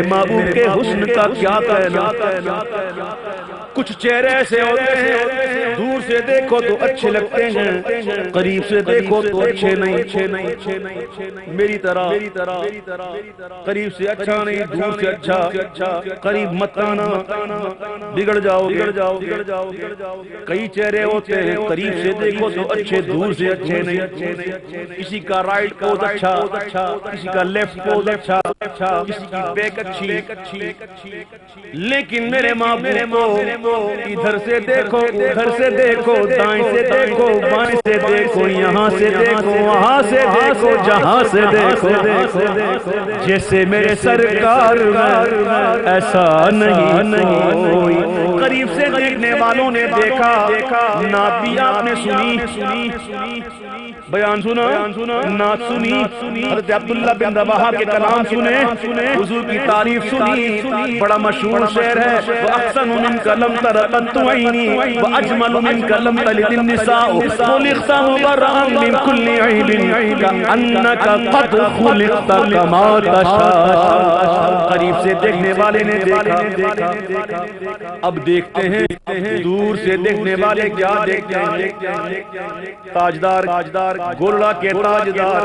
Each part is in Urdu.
محبوب کے حسن کا کیا کہنا. کچھ چہرے ایسے ہوتے ہیں دور سے دیکھو تو اچھے لگتے ہیں، قریب سے دیکھو تو اچھے نہیں. میری طرح قریب سے اچھا نہیں، دور سے اچھا. قریب مت آنا، بگڑ جاؤ گے. کئی چہرے ہوتے ہیں قریب سے دیکھو تو اچھے، دور سے اچھے نہیں. کسی کا رائٹ پوز اچھا، کسی کا لیفٹ پوز اچھا، کسی کی بیک اچھی. لیکن میرے محبوب کو ادھر سے دیکھو، ادھر سے دیکھو، دائیں سے دیکھو، بائیں سے دیکھو، یہاں سے دیکھو، وہاں سے دیکھو، جہاں سے دیکھو، جیسے میرے سرکار ایسا نہیں. قریب سے دیکھنے والوں نے دیکھا، نعت بھی آپ نے سنی، بیان سنا، نعت سنی، حضرت عبداللہ بن رواحہ کے کلام سنے، حضور کی تعریف سنی. بڑا مشہور شعر ہے، وَأَحْسَنُ مِنْكَ لَمْ تَرَ قَطُّ عَيْنِي وَأَجْمَلُ مِنْكَ لَمْ تَلِدِ النِّسَاءُ خُلِقْتَ مُبَرَّأً مِنْ كُلِّ عَيْبٍ كَأَنَّكَ قَدْ خُلِقْتَ كَمَا تَشَاءُ. قریب سے دیکھنے والے نے دیکھا. اب دیکھتے ہیں دور سے دیکھنے والے کیا دیکھتے ہیں. تاجدار گولڑا کے تاجدار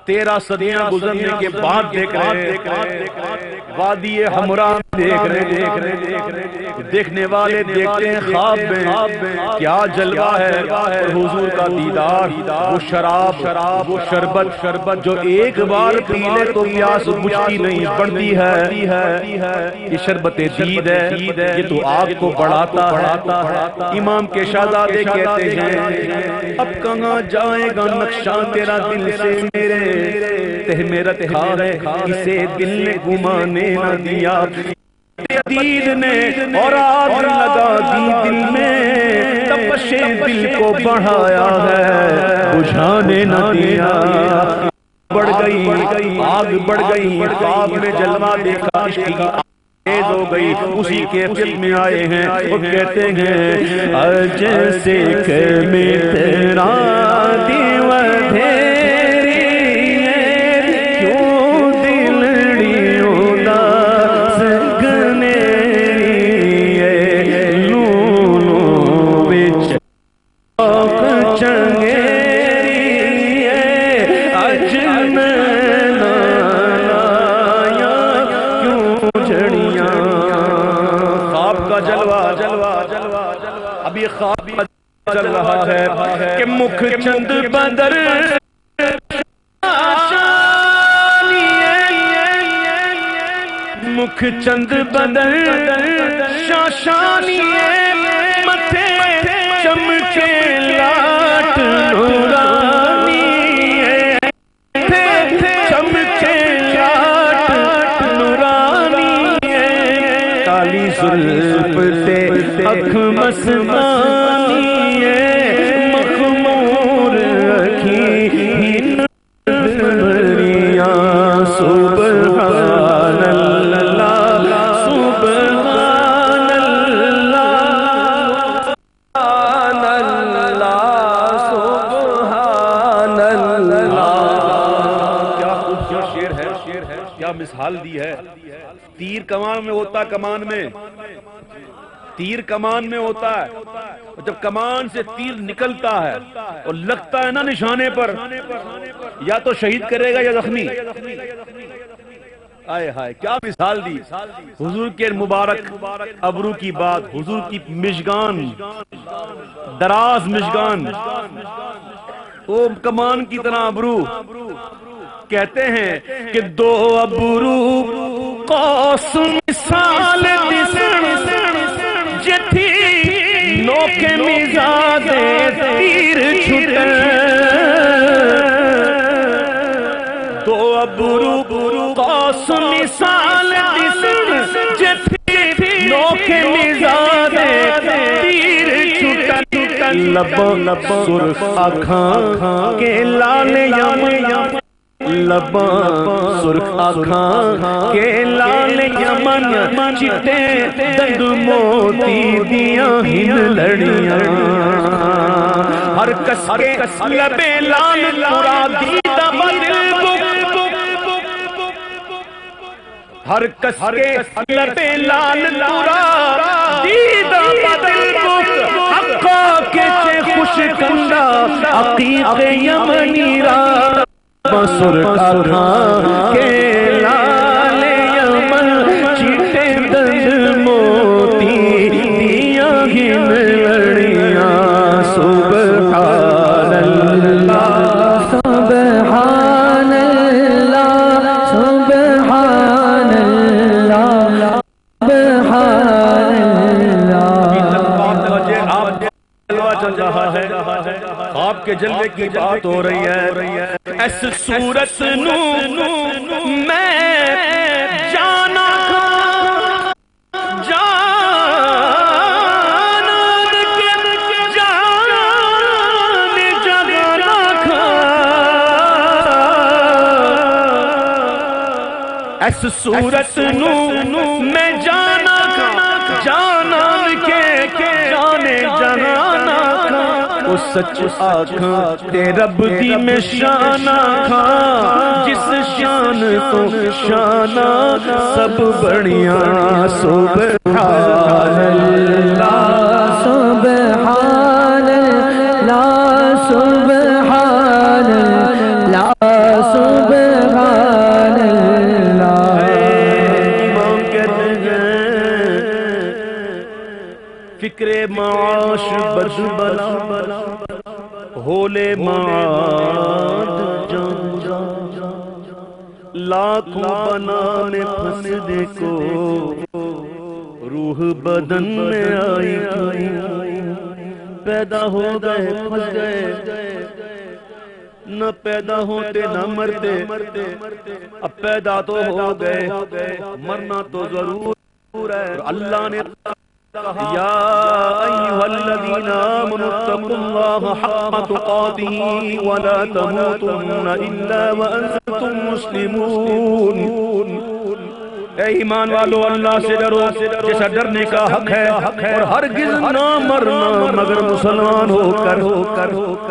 13 صدیاں گزرنے کے بعد دیکھ رہے ہیں. وادی حمراء دیکھ رہے ہیں. دیکھنے والے دیکھتے ہیں خواب میں کیا جلوہ ہے، اور حضور کا دیدار. وہ شراب، وہ شربت جو ایک بار پی لے تو پیاس بجھتی نہیں، بڑھتی ہے. یہ شربت دید ہے، یہ تو آگ کو بڑھاتا ہے. امام کے شہزادے کہتے ہیں اب کہاں جائے گا نقشہ تیرا دل سے میرے، تہ میں رکھا ہے اسے دل نے گمانے نہ دیا. دید نے اور آگ لگا دی دل میں، تپش دل کو بڑھایا ہے بجھانے نہ دیا. بڑھ گئی آگ، بڑھ گئی خواب میں جلوہ دیکھا، عشق کی تیز ہو گئی. اسی کے فلم میں آئے ہیں، وہ کہتے ہیں جیسے کہ میں تیرا دیوہ دھیری کیوں دلڑی اداس گنیری لونو بچ چنگیری اجن لایا کیوں جڑیاں. خواب کا جلوہ اب یہ خواب چل رہا ہے کہ مکھ چند بدر مکھ چند بدر شاشانی متھے چمکے لاٹ نورانی، چمکے لاٹ نورانی. کالی زلف سے اکھ مسمانی، مخمور رکھی نظریاں. سبحان اللہ سبحان اللہ سبحان اللہ سبحان اللہ. کیا خوبصورت شعر ہے، کیا مثال دی ہے. تیر کمان میں ہوتا، کمان میں تیر کمان میں ہوتا ہے، جب کمان سے تیر نکلتا ہے اور لگتا ہے نا نشانے پر، یا تو شہید کرے گا یا زخمی. آئے ہائے کیا مثال دی. حضور کے مبارک ابرو کی بات، حضور کی مشگان، دراز مشگان، وہ کمان کی طرح ابرو. کہتے ہیں کہ دو ابرو قوس مثال جتھی نوک مزاج تیر چھٹے. دو ابرو قوس مثال جتھی نوک مزاج تیر چھٹے. لب سرخ آنکھاں کے لال یم، لباں سرخ آنکھاں کے لال یمن، چٹے دند موتی دیاں ہن لڑیاں. ہر کس کے لبے لال پورا دیدہ بدل ہر کس کے لبے لال تورا دیدہ بدل بک حقا کے چے خوش کندہ عقیق یمنی را بسر کھا کے لال یمن چیٹے دل موتی دیا گن لڑیاں سبحان اللہ سبحان اللہ سبحان اللہ سبحان اللہ چل رہا ہے خواب کے جلوے کی بات ہو رہی ہے ایس صورت نو میں جانا ایس صورت نو میں جانا جانان کے جانے جہانا وہ سچ آنکھاں تے رب دی میں شانہ کھاں جس شان تو شانہ سب بڑیاں سبحان اللہ سبحان اللہ سبحان اللہ سبحان اللہ امام کہتے ہیں فکر معاش بد بلا ہولے معاد جان لاکھوں بنانے پھنسنے کو روح بدن میں آئی پیدا ہو گئے پھنس گئے نہ پیدا ہوتے نہ مرتے اب پیدا تو ہو گئے مرنا تو ضرور ہے اللہ نے یا ایھا الذین آمنوا اتقوا اللہ حق تقاتہ ولا تموتن الا وانتم مسلمون اے ایمان والو اللہ سے ڈرو جیسا ڈرنے کا حق ہے اور ہرگز نہ مرنا مگر مسلمان ہو کر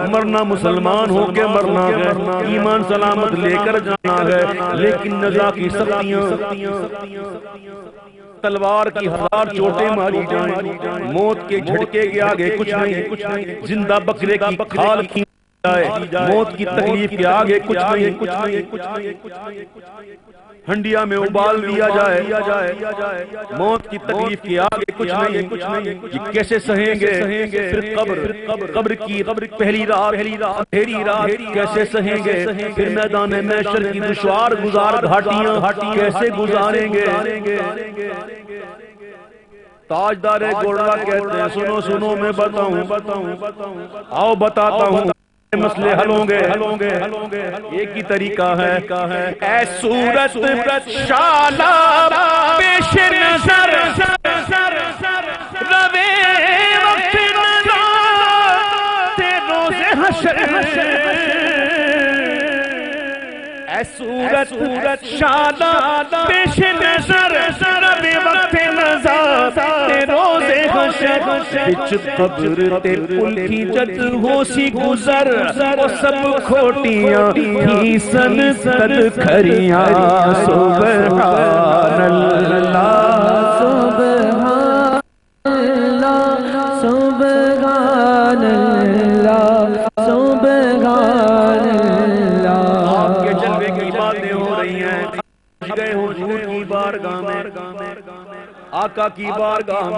مرنا مسلمان ہو کے مرنا ہے ایمان سلامت لے کر جانا ہے لیکن نزا کی سختیاں تلوار کی ہزار چوٹیں ماری جائیں موت کے جھٹکے کے آگے کچھ نہیں زندہ بکرے کی کھال کھینچ جائے موت کی تکلیف کے آگے کچھ نہیں ہنڈیا میں ابال دیا جائے موت کی تکلیف کے آگے کچھ نہیں یہ کیسے سہیں گے پھر قبر کی پہلی رات کیسے سہیں گے پھر میدان محشر کی دشوار گزار گھاٹیاں کیسے گزاریں گے تاجدار گوڑا کہتے ہیں سنو میں بتاؤں آؤ بتاتا ہوں مسئلے حل ہوں گے ایک ہی طریقہ ہے اے صورت شالا پیش نظر روے وقت نظر تے روز حشر اے صورت شالا پیش نظر روے وقت نظر تے روز حشر بچ قبر تے پل کی جد ہو سی گزر وہ سب کھوٹیاں ہی سن تد کھریاں سبحان اللہ سبحان اللہ سبحان اللہ سبحان اللہ آپ کے جلوے کی باتیں ہو رہی ہیں گئے حضور کی بارگاہ میں آقا کی بارگاہ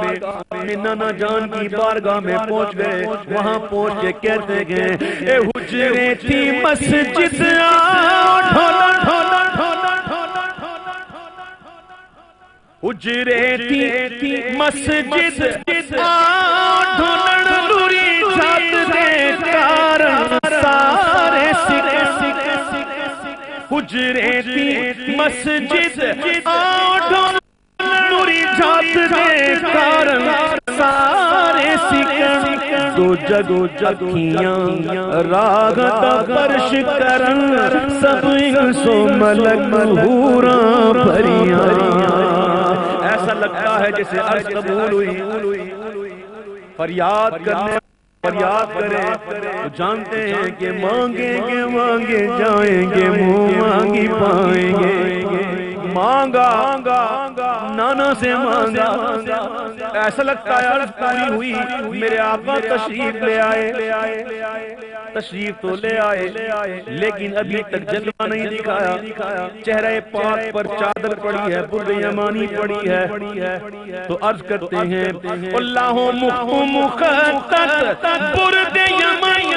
میں نانا جان کی بارگاہ میں پہنچ گئے وہاں پہنچ کے کہتے گئے اے حجرے تھی مسجد آؤ ڈھولا حجرے تھی مسجد آؤ ڈھولا لوری جات دے کارن سارے حجرے تھی مسجد آؤ ڈھولا نوری جات دے کارن سارے سکن دو جگیاں راگتا پرش کرن سب انسو ملک حوراں بھریاں ایسا لگتا ہے جیسے عرض قبول ہوئی فریاد کرے وہ جانتے ہیں کہ مانگے جائیں گے منہ مانگی پائیں گے مانگا نانا سے مانگا، ایسا لگتا ہے عرض پوری ہوئی، میرے آقا تشریف لے آئے، تشریف تو لے آئے لیکن ابھی تک جلوہ نہیں دکھایا، چہرہ پاک پر چادر پڑی ہے، برد یمانی پڑی ہے، تو عرض کرتے ہیں اللہ مخطط برد یمانی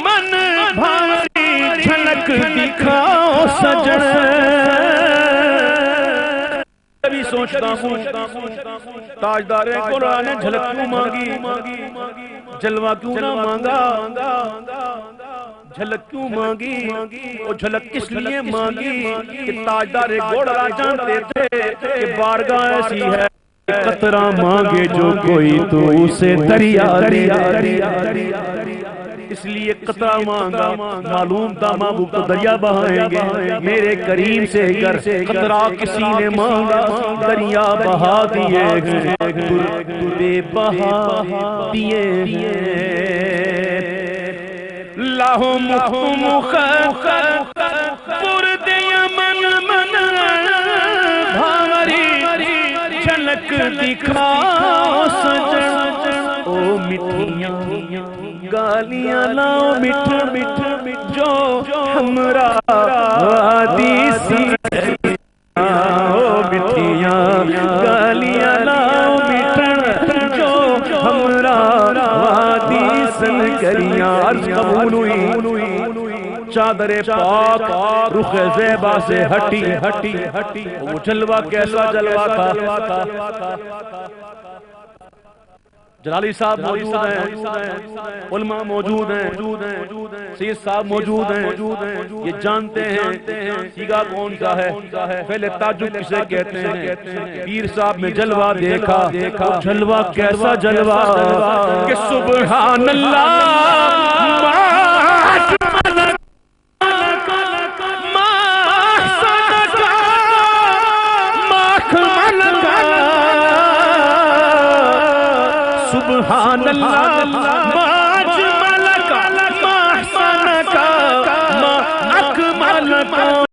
من بھاری جھلک دکھاؤ سجن، کبھی سوچتا ہوں تاجدار قرآن نے جھلک کیوں مانگی، جلوہ کیوں نہ مانگا، جھلک کیوں مانگی، اور جھلک کس لیے مانگی کہ تاجدار گھوڑا جانتے تھے کہ بارگاہ ایسی ہے قطرہ مانگے جو کوئی تو اسے دریا دے، اس لیے قطرہ مانگا، معلوم تھا محبوب تو دریا بہائیں گے، میرے کریم سے کر قطرہ کسی نے مانگا، دریا بہا دیے بے بہا دیے، لہم مخطط برد یمن من بھاری جھلک دکھاؤ سجن، او مٹھیاں گالیاں لاؤ مٹھ مٹھ جو ہمراہ وادی سی، او مٹھیاں گالیاں لاؤ مٹھ جو ہمراہ وادی سنگریاں، عرض قبول ہوئی، چادر پاک رخ زیبا سے ہٹی، وہ جلوہ کیسا جلوہ تھا، جلالی صاحب موجود ہیں، علماء موجود ہیں، سید صاحب موجود ہیں، یہ جانتے ہیں سیگا کون سا ہے، پہلے تعجب کسے کہتے ہیں، پیر صاحب نے جلوہ دیکھا، جلوہ کیسا جلوہ کہ سبحان اللہ سبحان اللہ ما اجملک ما احسنک ما اکملک